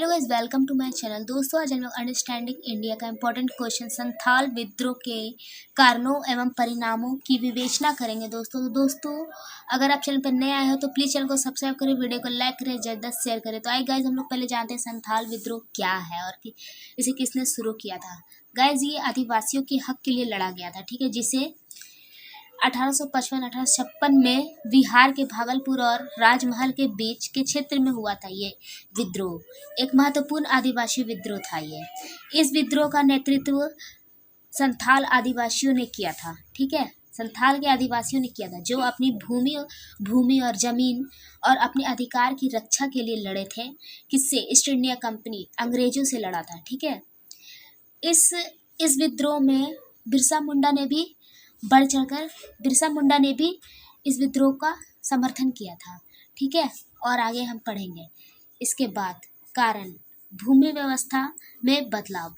Hello guys, welcome to my channel. दोस्तों, आज हम लोग अंडरस्टैंडिंग इंडिया का इम्पोर्टेंट क्वेश्चन संथाल विद्रोह के कारणों एवं परिणामों की विवेचना करेंगे। दोस्तों अगर आप चैनल पर नए आए हो तो प्लीज़ चैनल को सब्सक्राइब करें, वीडियो को लाइक करें, ज़्यादा शेयर करें। तो आइए गाइस, हम लोग पहले जानते हैं संथाल विद्रोह क्या है और इसे किसने शुरू किया था। गाइस, ये आदिवासियों के हक के लिए लड़ा गया था, ठीक है, जिसे 1855-1856 में बिहार के भागलपुर और राजमहल के बीच के क्षेत्र में हुआ था। ये विद्रोह एक महत्वपूर्ण आदिवासी विद्रोह था। इस विद्रोह का नेतृत्व संथाल आदिवासियों ने किया था, ठीक है। संथाल के आदिवासियों ने किया था, जो अपनी भूमि और जमीन और अपने अधिकार की रक्षा के लिए लड़े थे। किससे? ईस्ट इंडिया कंपनी, अंग्रेजों से लड़ा था, ठीक है। इस विद्रोह में बिरसा मुंडा ने भी इस विद्रोह का समर्थन किया था, ठीक है। और आगे हम पढ़ेंगे। इसके बाद कारण, भूमि व्यवस्था में बदलाव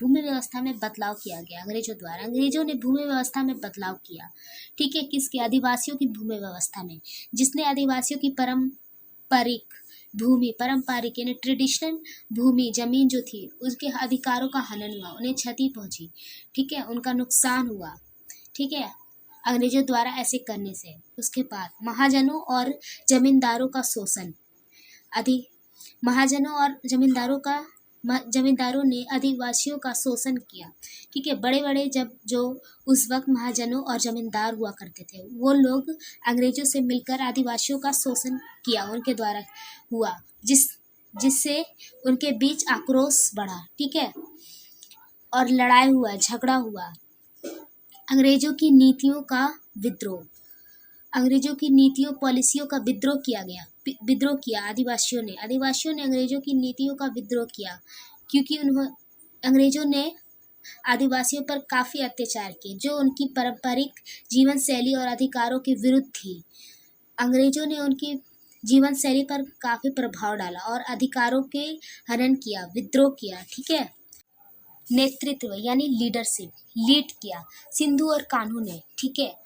किया गया अंग्रेजों द्वारा। अंग्रेजों ने भूमि व्यवस्था में बदलाव किया, ठीक है। किसके? आदिवासियों की भूमि व्यवस्था में, जिसने आदिवासियों की पारंपरिक यानी ट्रेडिशनल भूमि जमीन जो थी, उसके अधिकारों का हनन हुआ, उन्हें क्षति पहुंची, ठीक है, उनका नुकसान हुआ, ठीक है, अंग्रेजों द्वारा ऐसे करने से। उसके बाद महाजनों और जमींदारों का शोषण। जमींदारों ने आदिवासियों का शोषण किया, ठीक है। बड़े जो उस वक्त महाजनों और जमींदार हुआ करते थे, वो लोग अंग्रेजों से मिलकर आदिवासियों का शोषण किया, उनके द्वारा हुआ, जिससे उनके बीच आक्रोश बढ़ा, ठीक है, और लड़ाई हुआ, झगड़ा हुआ। अंग्रेजों की नीतियों पॉलिसियों का विद्रोह किया आदिवासियों ने अंग्रेजों की नीतियों का विद्रोह किया, क्योंकि अंग्रेजों ने आदिवासियों पर काफ़ी अत्याचार किए, जो उनकी पारंपरिक जीवन शैली और अधिकारों के विरुद्ध थी। अंग्रेजों ने उनकी जीवन शैली पर काफ़ी प्रभाव डाला और अधिकारों के हनन किया, विद्रोह किया, ठीक है। नेतृत्व यानी लीड किया सिंधु और कान्हू ने, ठीक है,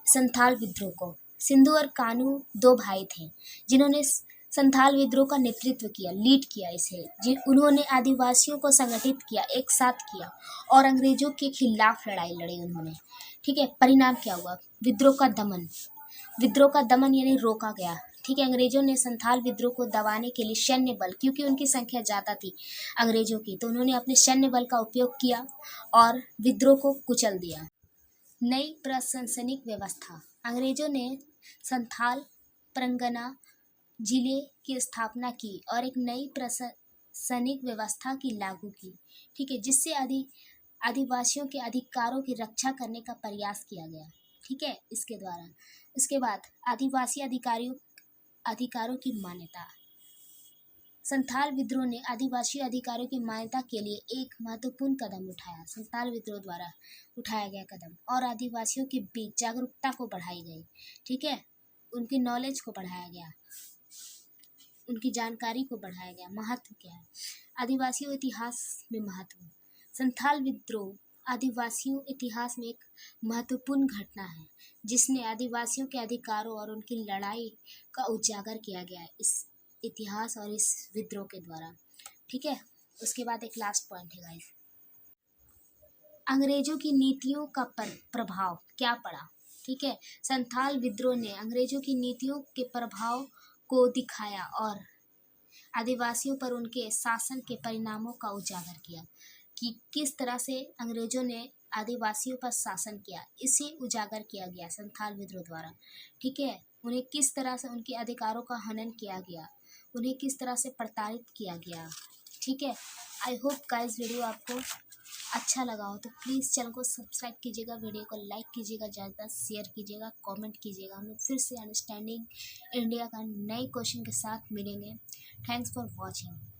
संथाल विद्रोह को। सिंधु और कान्हू दो भाई थे, जिन्होंने संथाल विद्रोह का नेतृत्व किया, लीड किया इसे। उन्होंने आदिवासियों को संगठित किया, एक साथ किया और अंग्रेजों के खिलाफ लड़ाई लड़ी उन्होंने, ठीक है। परिणाम क्या हुआ? विद्रोह का दमन यानी रोका गया, ठीक है। अंग्रेजों ने संथाल विद्रोह को दबाने के लिए सैन्य बल, क्योंकि उनकी संख्या ज़्यादा थी अंग्रेजों की, तो उन्होंने अपने सैन्य बल का उपयोग किया और विद्रोह को कुचल दिया। नई प्रशासनिक व्यवस्था। अंग्रेजों ने संथाल परगना जिले की स्थापना की और एक नई प्रशासनिक व्यवस्था की लागू की, ठीक है, जिससे आदिवासियों के अधिकारों की रक्षा करने का प्रयास किया गया, ठीक है, इसके द्वारा। उसके बाद आदिवासी अधिकारों की मान्यता। संथाल विद्रोह ने आदिवासी अधिकारों की मान्यता के लिए एक महत्वपूर्ण कदम उठाया। संथाल विद्रोह द्वारा उठाया गया कदम, और आदिवासियों के बीच जागरूकता को बढ़ाई गई, ठीक है, उनकी नॉलेज को बढ़ाया गया, उनकी जानकारी को बढ़ाया गया। महत्व क्या है? आदिवासियों इतिहास में महत्व। संथाल विद्रोह आदिवासियों इतिहास में एक महत्वपूर्ण घटना है, जिसने आदिवासियों के अधिकारों और उनकी लड़ाई का उजागर किया गया है इस इतिहास और इस विद्रोह के द्वारा, ठीक है। उसके बाद एक लास्ट पॉइंट है गाइस, अंग्रेजों की नीतियों का प्रभाव क्या पड़ा, ठीक है। संथाल विद्रोह ने अंग्रेजों की नीतियों के प्रभाव को दिखाया और आदिवासियों पर उनके शासन के परिणामों का उजागर किया, कि किस तरह से अंग्रेजों ने आदिवासियों पर शासन किया, इसे उजागर किया गया संथाल विद्रोह द्वारा, ठीक है। उन्हें किस तरह से उनके अधिकारों का हनन किया गया, उन्हें किस तरह से प्रताड़ित किया गया, ठीक है। आई होप गाइस वीडियो आपको अच्छा लगा हो तो प्लीज़ चैनल को सब्सक्राइब कीजिएगा, वीडियो को लाइक कीजिएगा, ज़्यादा शेयर कीजिएगा, कमेंट कीजिएगा। हम लोग फिर से अंडरस्टैंडिंग इंडिया का नए क्वेश्चन के साथ मिलेंगे। Thanks for watching.